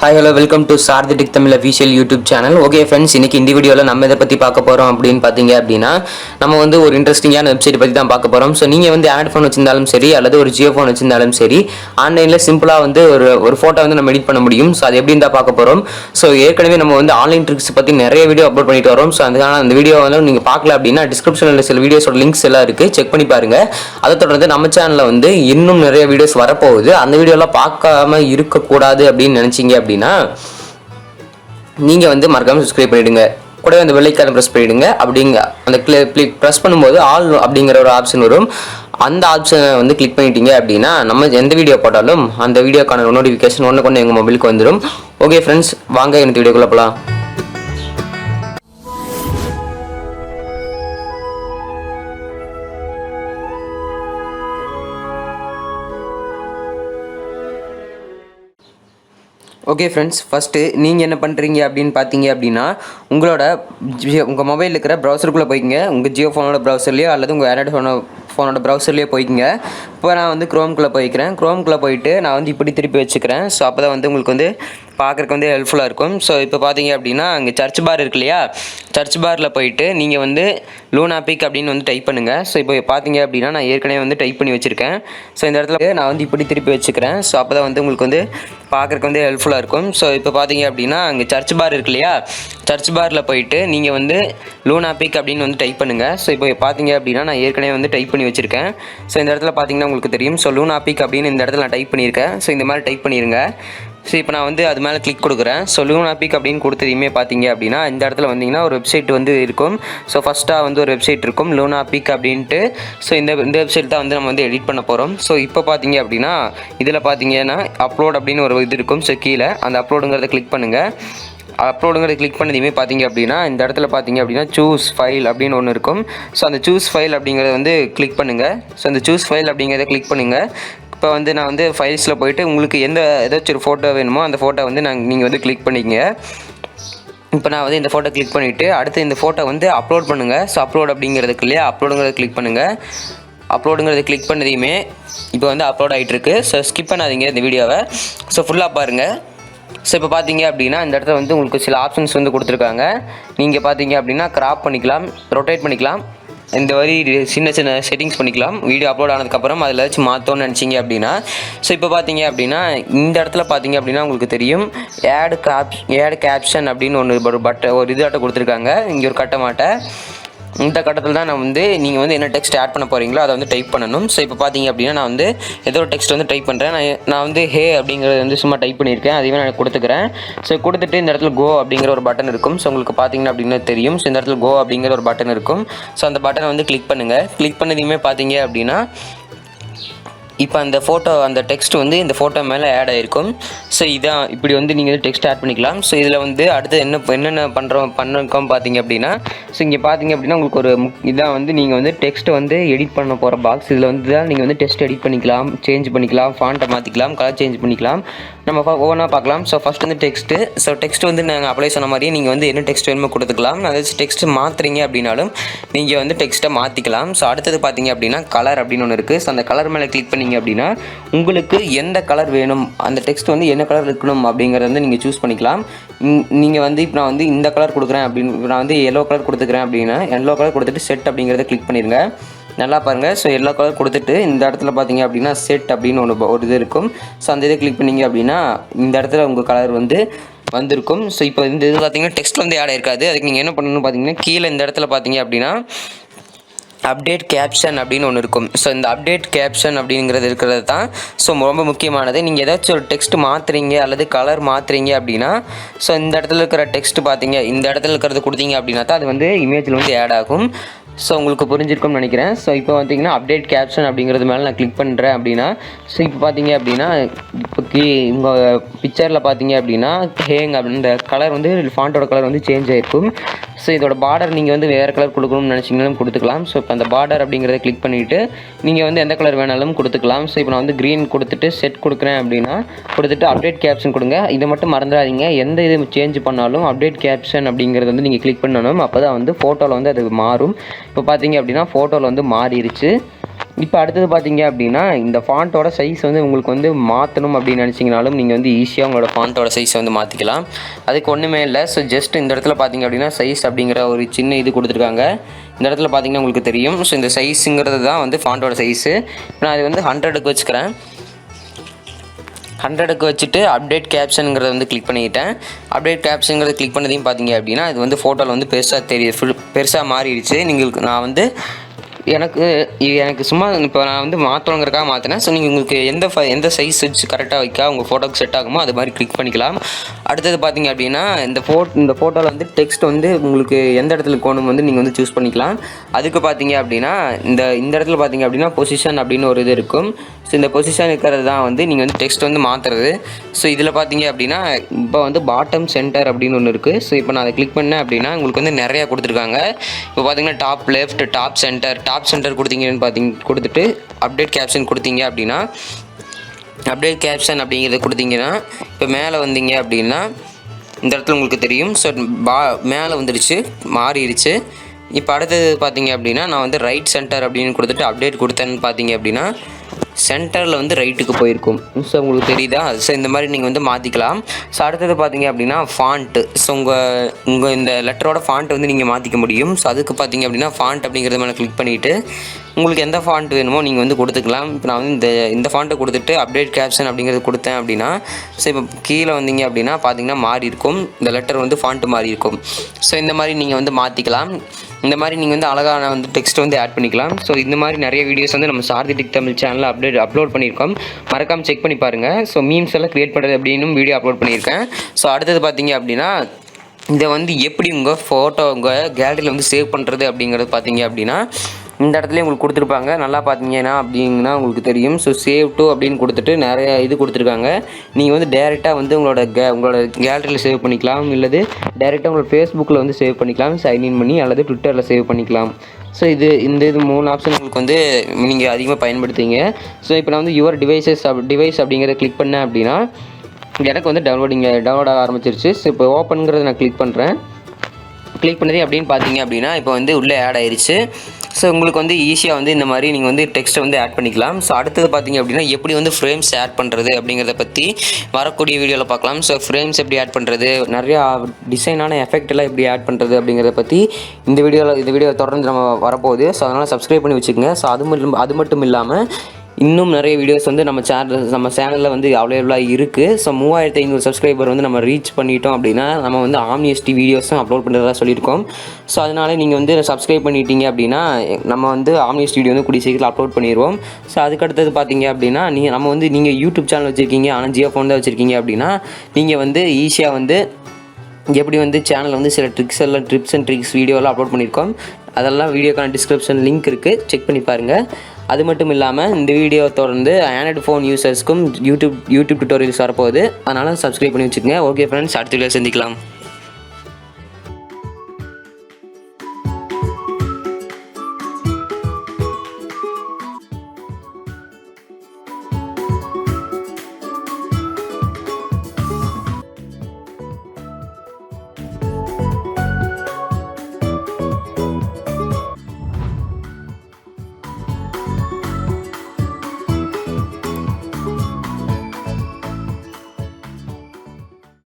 Hi hello welcome to Sarathi Tamil official YouTube channel. Okay friends, இன்னைக்கு இந்த வீடியோவில் நம்ம இதை பற்றி பார்க்க போகிறோம் அப்படின்னு பார்த்தீங்க அப்படின்னா, நம்ம வந்து ஒரு இன்ட்ரெஸ்டிங்கான வெப்சைட் பற்றி தான் பார்க்க போகிறோம். ஸோ நீங்கள் வந்து ஆண்ட்ராய்ட் ஃபோன் வச்சிருந்தாலும் சரி அல்லது ஒரு ஜியோ ஃபோன் வச்சிருந்தாலும் சரி, ஆன்லைனில் சிம்பிளாக வந்து ஒரு ஃபோட்டோ வந்து நம்ம எடிட் பண்ண முடியும். ஸோ அது எப்படின்னு தான் பார்க்க போகிறோம். ஸோ ஏற்கனவே நம்ம வந்து ஆன்லைன் ட்ரிக்ஸ் பற்றி நிறைய வீடியோ அப்லோட் பண்ணிட்டு வரோம். ஸோ அதுக்கான அந்த வீடியோ வந்து நீங்கள் பார்க்கல அப்படின்னா டிஸ்கிரிப்ஷனில் சில வீடியோஸோட லிங்க்ஸ் எல்லாம் இருக்குது, செக் பண்ணி பாருங்கள். அதை தொடர்ந்து நம்ம சேனலில் வந்து இன்னும் நிறைய வீடியோஸ் வரப்போகுது. அந்த வீடியோலாம் பார்க்காம இருக்கக்கூடாது அப்படின்னு நினச்சிங்க அப்படின்னா நீங்கள் வந்து மறக்காமல் சப்ஸ்கிரைப் பண்ணிவிடுங்க. கூட அந்த பெல் ஐகானை ப்ரெஸ் பண்ணிவிடுங்க. அப்படிங்க அந்த கிளிக் ப்ரெஸ் பண்ணும்போது ஆல் அப்படிங்கிற ஒரு ஆப்ஷன் வரும். அந்த ஆப்ஷனை வந்து கிளிக் பண்ணிட்டீங்க அப்படின்னா நம்ம எந்த வீடியோ போட்டாலும் அந்த வீடியோக்கான நோட்டிஃபிகேஷன் ஒன்று எங்கள் மொபைலுக்கு வந்துடும். ஓகே ஃப்ரெண்ட்ஸ், வாங்க எனக்கு வீடியோக்குள்ளே போகலாம். ஓகே ஃப்ரெண்ட்ஸ், ஃபஸ்ட்டு நீங்கள் என்ன பண்ணுறீங்க அப்படின்னு பார்த்தீங்க அப்படின்னா, உங்கள் மொபைலில் இருக்கிற ப்ரௌசருக்குள்ளே போய்க்குங்க. உங்கள் ஜியோ ஃபோனோட ப்ரௌசர்லையோ அல்லது உங்கள் ஆண்ட்ராய்டு ஃபோனோட ப்ரௌசர்லேயே போய்க்குங்க. இப்போ நான் வந்து க்ரோம்குள்ளே போய்க்கிறேன். க்ரோம்குள்ளே போயிட்டு நான் வந்து இப்படி திருப்பி வச்சுக்கிறேன். ஸோ அப்போ தான் வந்து உங்களுக்கு வந்து பார்க்குறக்கு வந்து ஹெல்ப்ஃபுல்லாக இருக்கும். ஸோ இப்போ பார்த்தீங்க அப்படின்னா அங்கே சர்ச் பார் இருக்கு இல்லையா, சர்ச் பாரில் போயிட்டு நீங்கள் வந்து லூனாபிக் அப்படின்னு வந்து டைப் பண்ணுங்கள். ஸோ இப்போ பார்த்தீங்க அப்படின்னா நான் ஏற்கனவே வந்து டைப் பண்ணி வச்சுருக்கேன். ஸோ இந்த இடத்துல நான் வந்து இப்படி திருப்பி வச்சுக்கிறேன். ஸோ அப்போ தான் வந்து உங்களுக்கு வந்து பார்க்குறக்கு வந்து ஹெல்ப்ஃபுல்லாக இருக்கும். ஸோ இப்போ பார்த்தீங்க அப்படின்னா அங்கே சர்ச் பார் இருக்கு இல்லையா, சர்ச் பாரில் போயிட்டு நீங்கள் வந்து லூனாபிக் அப்படின்னு வந்து டைப் பண்ணுங்கள். ஸோ இப்போ பார்த்தீங்க அப்படின்னா நான் ஏற்கனவே வந்து டைப் பண்ணி வச்சுருக்கேன். ஸோ இந்த இடத்துல பார்த்தீங்கன்னா உங்களுக்கு தெரியும். ஸோ லூனாபிக் அப்படின்னு இந்த இடத்துல நான் டைப் பண்ணியிருக்கேன். ஸோ இந்த மாதிரி டைப் பண்ணிடுங்க. ஸோ இப்போ நான் வந்து அது மேலே கிளிக் கொடுக்குறேன். ஸோ லூனாபிக் அப்படின்னு கொடுத்ததையுமே பார்த்தீங்க அப்படின்னா இந்த இடத்துல வந்தீங்கன்னா ஒரு வெப்சைட் வந்து இருக்கும். ஸோ ஃபஸ்ட்டாக வந்து ஒரு வெப்சைட் இருக்கும் லூனாபிக் அப்படின்ட்டு. ஸோ இந்த வெப்சைட் தான் வந்து நம்ம வந்து எடிட் பண்ண போகிறோம். ஸோ இப்போ பார்த்தீங்க அப்படின்னா இதில் பார்த்தீங்கன்னா அப்லோட் அப்படின்னு ஒரு இது இருக்கும். ஸோ கீழே அந்த அப்லோடுங்கிறத கிளிக் பண்ணுங்கள். அப்லோடுங்கிறத கிளிக் பண்ணதையுமே பார்த்தீங்க அப்படின்னா இந்த இடத்துல பார்த்தீங்க அப்படின்னா சூஸ் ஃபைல் அப்படின்னு ஒன்று இருக்கும். ஸோ அந்த சூஸ் ஃபைல் அப்படிங்கிறத வந்து கிளிக் பண்ணுங்கள். ஸோ அந்த சூஸ் ஃபைல் அப்படிங்கிறத கிளிக் பண்ணுங்கள். இப்போ வந்து நான் வந்து ஃபைல்ஸில் போய்ட்டு உங்களுக்கு ஏதாச்சும் ஒரு ஃபோட்டோ வேணுமோ அந்த ஃபோட்டோ வந்து நீங்கள் வந்து கிளிக் பண்ணிக்கங்க. இப்போ நான் வந்து இந்த ஃபோட்டோ கிளிக் பண்ணிவிட்டு அடுத்து இந்த ஃபோட்டோ வந்து அப்லோட் பண்ணுங்கள். ஸோ அப்லோட் அப்படிங்கிறதுக்கு இல்லையா, அப்லோடுங்கிறத கிளிக் பண்ணுங்கள். அப்லோடுங்கிறத கிளிக் பண்ணதையுமே இப்போ வந்து அப்லோட் ஆகிட்டுருக்கு. ஸோ ஸ்கிப் பண்ணாதீங்க இந்த வீடியோவை. ஸோ ஃபுல்லாக பாருங்கள். ஸோ இப்போ பார்த்தீங்க அப்படின்னா இந்த இடத்துல வந்து உங்களுக்கு சில ஆப்ஷன்ஸ் வந்து கொடுத்துருக்காங்க. நீங்கள் பார்த்தீங்க அப்படின்னா கிராப் பண்ணிக்கலாம், ரொட்டேட் பண்ணிக்கலாம், இந்த மாதிரி சின்ன சின்ன செட்டிங்ஸ் பண்ணிக்கலாம். வீடியோ அப்லோட் ஆனதுக்கப்புறம் அதில் ஏதாச்சும் மாற்றோன்னு நினச்சிங்க அப்படின்னா. ஸோ இப்போ பார்த்தீங்க அப்படின்னா இந்த இடத்துல பார்த்தீங்க அப்படின்னா உங்களுக்கு தெரியும் ஆட் கேப்ஷன் அப்படின்னு ஒரு இதாட்ட கொடுத்துருக்காங்க. இங்கே ஒரு கட்டமாட்ட இந்த கட்டத்தில் தான் நான் வந்து நீங்கள் வந்து என்ன டெக்ஸ்ட் ஆட் பண்ண போகிறீங்களோ அதை வந்து டைப் பண்ணணும். ஸோ இப்போ பார்த்தீங்க அப்படின்னா நான் வந்து ஏதோ ஒரு டெக்ஸ்ட் வந்து டைப் பண்ணுறேன். நான் வந்து ஹே அப்படிங்கிறது வந்து சும்மா டைப் பண்ணியிருக்கேன். அதையுமே நான் கொடுத்துக்கிறேன். ஸோ கொடுத்துட்டு இந்த இடத்துல கோ அப்படிங்கிற ஒரு பட்டன் இருக்கும். ஸோ உங்களுக்கு பார்த்தீங்கன்னா அப்படின்னு தெரியும். ஸோ இந்த இடத்துல கோ அப்படிங்கிற ஒரு பட்டன் இருக்கும். ஸோ அந்த பட்டனை வந்து கிளிக் பண்ணுங்கள். கிளிக் பண்ணதையுமே பார்த்தீங்க அப்படின்னா இப்போ அந்த டெக்ஸ்ட் வந்து இந்த ஃபோட்டோ மேலே ஆட் ஆகிருக்கும். ஸோ இதான் இப்படி வந்து நீங்கள் வந்து டெக்ஸ்ட் ஆட் பண்ணிக்கலாம். ஸோ இதில் வந்து அடுத்து என்னென்ன பண்ணிருக்கோம் பார்த்தீங்க அப்படின்னா, ஸோ இங்கே பார்த்தீங்க அப்படின்னா உங்களுக்கு ஒரு இதான் வந்து நீங்கள் வந்து டெக்ஸ்ட்டை வந்து எடிட் பண்ண போகிற பாக்ஸ். இதில் வந்து தான் நீங்கள் வந்து டெக்ஸ்ட் எடிட் பண்ணிக்கலாம், சேஞ்ச் பண்ணிக்கலாம், ஃபாண்ட்டை மாற்றிக்கலாம், கலர் சேஞ்ச் பண்ணிக்கலாம். நம்ம ஒவ்வொன்றா பார்க்கலாம். ஸோ ஃபஸ்ட் வந்து டெக்ஸ்ட்டு. ஸோ டெக்ஸ்ட் வந்து நாங்கள் அப்ளை சொன்ன மாதிரியே நீங்கள் வந்து என்ன டெக்ஸ்ட் வேணுமோ கொடுத்துக்கலாம். அதாவது டெக்ஸ்ட் மாற்றுறீங்க அப்படின்னாலும் நீங்கள் வந்து டெக்ஸ்ட்டை மாற்றிக்கலாம். ஸோ அடுத்தது பார்த்தீங்க அப்படின்னா கலர் அப்படின்னு ஒன்று இருக்குது. ஸோ அந்த கலர் மேலே கிளிக் பண்ணிங்க அப்படின்னா உங்களுக்கு எந்த கலர் வேணும், அந்த டெக்ஸ்ட் வந்து என்ன கலர் இருக்கணும் அப்படிங்கிறத வந்து நீங்கள் சூஸ் பண்ணிக்கலாம். நீங்கள் வந்து இப்போ நான் வந்து இந்த கலர் கொடுக்குறேன் அப்படின்னு, நான் வந்து எல்லோ கலர் கொடுத்துக்கிறேன் அப்படின்னா எல்லோ கலர் கொடுத்துட்டு செட் அப்படிங்கிறத கிளிக் பண்ணிடுங்க. நல்லா பாருங்கள். ஸோ எல்லோ கலர் கொடுத்துட்டு இந்த இடத்துல பார்த்தீங்க அப்படின்னா செட் அப்படின்னு ஒரு இது இருக்கும். ஸோ அந்த இதை கிளிக் பண்ணிங்க அப்படின்னா இந்த இடத்துல உங்கள் கலர் வந்து வந்திருக்கும். ஸோ இப்போ இந்த இது பார்த்தீங்கன்னா டெக்ஸ்ட் வந்து ஆட் ஆயிருக்காது. அதுக்கு நீங்கள் என்ன பண்ணணும்னு பார்த்தீங்கன்னா கீழே இந்த இடத்துல பார்த்தீங்க அப்படின்னா அப்டேட் கேப்ஷன் அப்படின்னு ஒன்று இருக்கும். ஸோ இந்த அப்டேட் கேப்ஷன் இருக்கிறது தான் ஸோ ரொம்ப முக்கியமானது. நீங்கள் ஏதாச்சும் ஒரு டெக்ஸ்ட் மாற்றுறீங்க அல்லது கலர் மாற்றுறீங்க அப்படின்னா ஸோ இந்த இடத்துல இருக்கிற டெக்ஸ்ட் பார்த்தீங்க இந்த இடத்துல இருக்கிறது கொடுத்தீங்க அப்படின்னா தான் அது வந்து இமேஜில் வந்து ஆட் ஆகும். ஸோ உங்களுக்கு புரிஞ்சிருக்கும்னு நினைக்கிறேன். ஸோ இப்போ பார்த்தீங்கன்னா அப்டேட் கேப்ஷன் அப்படிங்கிறது மேலே நான் கிளிக் பண்ணுறேன் அப்படின்னா ஸோ இப்போ பார்த்தீங்க அப்படின்னா இப்போ உங்கள் பிக்சரில் பார்த்தீங்க அப்படின்னா ஹேங் அப்படின்ற கலர் வந்து ஃபாண்ட்டோட கலர் வந்து சேஞ்ச் ஆகிருக்கும். ஸோ இதோட பார்டர் நீங்கள் வந்து வேறு கலர் கொடுக்கணும்னு நினச்சிங்கனாலும் கொடுத்துக்கலாம். ஸோ இப்போ அந்த பார்டர் அப்படிங்கிறத கிளிக் பண்ணிவிட்டு நீங்கள் வந்து எந்த கலர் வேணாலும் கொடுத்துக்கலாம். ஸோ இப்போ நான் வந்து க்ரீன் கொடுத்துட்டு செட் கொடுக்குறேன் அப்படின்னா கொடுத்துட்டு அப்டேட் கேப்ஷன் கொடுங்க. இதை மட்டும் மறந்துடாதீங்க, எந்த இது சேஞ்ச் பண்ணாலும் அப்டேட் கேப்ஷன் அப்படிங்கிறது வந்து நீங்கள் கிளிக் பண்ணணும். அப்போ தான் வந்து ஃபோட்டோவில் வந்து அது மாறும். இப்போ பார்த்தீங்க அப்படின்னா ஃபோட்டோவில் வந்து மாறிடுச்சு. இப்போ அடுத்தது பார்த்தீங்க அப்படின்னா இந்த ஃபாண்ட்டோட சைஸ் வந்து உங்களுக்கு வந்து மாற்றணும் அப்படின்னு நினச்சிங்கனாலும் நீங்கள் வந்து ஈஸியாக உங்களோட ஃபாண்ட்டோட சைஸை வந்து மாற்றிக்கலாம். அதுக்கு ஒன்றுமே இல்லை. ஸோ ஜஸ்ட் இந்த இடத்துல பார்த்தீங்க அப்படின்னா சைஸ் அப்படிங்கிற ஒரு சின்ன இது கொடுத்துருக்காங்க. இந்த இடத்துல பார்த்தீங்கன்னா உங்களுக்கு தெரியும். ஸோ இந்த சைஸுங்கிறது தான் வந்து ஃபாண்ட்டோட சைஸு. நான் அது வந்து 100க்கு வச்சுக்கிறேன். 100க்கு வச்சுட்டு அப்டேட் கேப்ஷனுங்கிறத வந்து கிளிக் பண்ணிக்கிட்டேன். அப்டேட் கேப்ஷனுங்கிறத கிளிக் பண்ணதையும் பார்த்தீங்க அப்படின்னா இது வந்து ஃபோட்டோவில் வந்து பெருசாக மாறிடுச்சு. நான் வந்து எனக்கு சும்மா இப்போ நான் வந்து மாற்றணுங்கிறக்காக மாற்றினேன். ஸோ நீங்கள் உங்களுக்கு எந்த சைஸ் வச்சு கரெக்டாக வைக்க உங்கள் ஃபோட்டோக்கு செட் ஆகுமோ அது மாதிரி கிளிக் பண்ணிக்கலாம். அடுத்தது பார்த்தீங்க அப்படின்னா இந்த ஃபோட்டோவில் வந்து டெக்ஸ்ட் வந்து உங்களுக்கு எந்த இடத்துல கோணும் வந்து நீங்கள் வந்து சூஸ் பண்ணிக்கலாம். அதுக்கு பார்த்தீங்க அப்படின்னா இந்த இடத்துல பார்த்தீங்க அப்படின்னா பொசிஷன் அப்படின்னு ஒரு இது இருக்கும். ஸோ இந்த பொசிஷன் இருக்கிறது தான் வந்து நீங்கள் வந்து டெக்ஸ்ட் வந்து மாற்றுறது. ஸோ இதில் பார்த்தீங்க அப்படின்னா இப்போ வந்து பாட்டம் சென்டர் அப்படின்னு ஒன்று இருக்குது. ஸோ இப்போ நான் அதை கிளிக் பண்ணேன் அப்படின்னா உங்களுக்கு வந்து நிறையா கொடுத்துருக்காங்க. இப்போ பார்த்தீங்கன்னா டாப் லெஃப்ட், டாப் சென்டர் கொடுத்துட்டு அப்டேட் கேப்ஷன் கொடுத்தீங்க அப்படின்னா அப்டேட் கேப்ஷன் அப்படிங்கிறத கொடுத்தீங்கன்னா இப்போ மேலே வந்தீங்க அப்படின்னா இந்த இடத்துல உங்களுக்கு தெரியும். ஸோ மேலே வந்துடுச்சு, மாறிடுச்சு. இப்போ அடுத்தது பார்த்தீங்க அப்படின்னா நான் வந்து ரைட் சென்டர் அப்படின்னு கொடுத்துட்டு அப்டேட் கொடுத்தேன்னு பார்த்தீங்க அப்படின்னா சென்டரில் வந்து ரைட்டுக்கு போயிருக்கும். ஸோ உங்களுக்கு தெரியுதா? ஸோ இந்த மாதிரி நீங்கள் வந்து மாற்றிக்கலாம். ஸோ அடுத்தது பார்த்தீங்க அப்படின்னா ஃபாண்ட்டு. ஸோ உங்கள் இந்த லெட்டரோட ஃபாண்ட் வந்து நீங்கள் மாற்றிக்க முடியும். ஸோ அதுக்கு பார்த்தீங்க அப்படின்னா ஃபாண்ட் அப்படிங்கிறத மேலே கிளிக் பண்ணிவிட்டு உங்களுக்கு எந்த ஃபாண்ட் வேணுமோ நீங்கள் வந்து கொடுத்துக்கலாம். இப்போ நான் வந்து இந்த ஃபாண்ட்டை கொடுத்துட்டு அப்டேட் கேப்ஷன் அப்படிங்கிறது கொடுத்தேன் அப்படின்னா ஸோ இப்போ கீழே வந்தீங்க அப்படின்னா பார்த்தீங்கன்னா மாறி இருக்கும். இந்த லெட்டர் வந்து ஃபாண்ட்டு மாறி இருக்கும். ஸோ இந்த மாதிரி நீங்கள் வந்து மாற்றிக்கலாம். இந்த மாதிரி நீங்கள் வந்து அழகான வந்து டெக்ஸ்ட் வந்து ஆட் பண்ணிக்கலாம். ஸோ இந்த மாதிரி நிறைய வீடியோஸ் வந்து நம்ம சாரதி டெக் தமிழ் சேனலில் அப்லோட் பண்ணியிருக்கோம். மறக்காமல் செக் பண்ணி பாருங்கள். ஸோ மீம்ஸ் எல்லாம் க்ரியேட் பண்ணுறது அப்படின்னு வீடியோ அப்லோட் பண்ணியிருக்கேன். ஸோ அடுத்தது பார்த்தீங்க அப்படின்னா இதை வந்து எப்படி உங்கள் ஃபோட்டோ உங்கள் கேலரியில் வந்து சேவ் பண்ணுறது அப்படிங்கிறது பார்த்தீங்க அப்படின்னா இந்த இடத்துல உங்களுக்கு கொடுத்துருப்பாங்க. நல்லா பார்த்தீங்கன்னா அப்படிங்கன்னா உங்களுக்கு தெரியும். ஸோ சேவ் டு அப்படின்னு கொடுத்துட்டு நிறைய இது கொடுத்துருக்காங்க. நீங்கள் வந்து டேரெக்டாக வந்து உங்களோட கேலரியில் சேவ் பண்ணிக்கலாம். இல்லது டேரெக்டாக உங்களோட ஃபேஸ்புக்கில் வந்து சேவ் பண்ணிக்கலாம், சைன்இன் பண்ணி, அல்லது ட்விட்டரில் சேவ் பண்ணிக்கலாம். ஸோ இது 3 ஆப்ஷன் உங்களுக்கு வந்து நீங்கள் அதிகமாக பயன்படுத்திங்க. ஸோ இப்போ நான் வந்து யுவர் டிவைஸ் அப்படிங்கிறத கிளிக் பண்ணேன் அப்படின்னா எனக்கு வந்து டவுன்லோட் ஆக ஆரம்பிச்சிருச்சு. ஸோ இப்போ ஓப்பனுங்கிறத நான் கிளிக் பண்ணுறேன். கிளிக் பண்ணதே அப்படின்னு பார்த்தீங்க அப்படின்னா இப்போ வந்து உள்ளே ஆட் ஆயிடுச்சு. ஸோ உங்களுக்கு வந்து ஈஸியாக வந்து இந்த மாதிரி நீங்கள் வந்து டெக்ஸ்ட்டை வந்து ஆட் பண்ணிக்கலாம். ஸோ அடுத்தது பார்த்தீங்க அப்படின்னா எப்படி வந்து ஃப்ரேம்ஸ் ஆட் பண்ணுறது அப்படிங்கிறத பற்றி வரக்கூடிய வீடியோவில் பார்க்கலாம். ஸோ ஃப்ரேம்ஸ் எப்படி ஆட் பண்ணுறது, நிறையா டிசைனான எஃபெக்ட் எல்லாம் எப்படி ஆட் பண்ணுறது அப்படிங்கிறத பற்றி இந்த வீடியோ தொடர்ந்து நம்ம வரப்போகுது. ஸோ அதனால் சப்ஸ்கிரைப் பண்ணி வச்சுக்கோங்க. ஸோ அது மட்டும் இல்லாமல் இன்னும் நிறைய வீடியோஸ் வந்து நம்ம சேனலில் வந்து அவைலபிளாக இருக்குது. ஸோ 3500 சப்ஸ்கிரைபர் வந்து நம்ம ரீச் பண்ணிட்டோம் அப்படின்னா நம்ம வந்து OMNISD வீடியோஸும் அப்லோட் பண்ணுறதா சொல்லியிருக்கோம். ஸோ அதனால நீங்கள் வந்து சப்ஸ்கிரைப் பண்ணிட்டீங்க அப்படின்னா நம்ம வந்து OMNISD வீடியோ வந்து கூடிய சீக்கிரம் அப்லோட் பண்ணிடுவோம். ஸோ அதுக்கடுத்தது பார்த்தீங்க அப்படின்னா நீங்கள் யூடியூப் சேனல் வச்சுருக்கீங்க, ஆனால் Jiophone தான் வச்சுருக்கீங்க அப்படின்னா நீங்கள் வந்து ஈஸியாக வந்து எப்படி வந்து சேனலில் வந்து சில ட்ரிப்ஸ் அண்ட் ட்ரிக்ஸ் வீடியோலாம் அப்லோட் பண்ணியிருக்கோம். அதெல்லாம் வீடியோக்கான டிஸ்கிரிப்ஷன் லிங்க் இருக்குது, செக் பண்ணி பாருங்கள். அது மட்டும் இல்லாமல் இந்த வீடியோ தொடர்ந்து ஆண்ட்ராய்டு ஃபோன் யூசர்ஸ்க்கும் யூடியூப் டியூட்டோரியல்ஸ் வரப்போகுது. அதனால் சப்ஸ்கிரைப் பண்ணி வச்சுக்கோங்க. ஓகே ஃப்ரெண்ட்ஸ், அடுத்த வீடியோ சந்திக்கலாம்.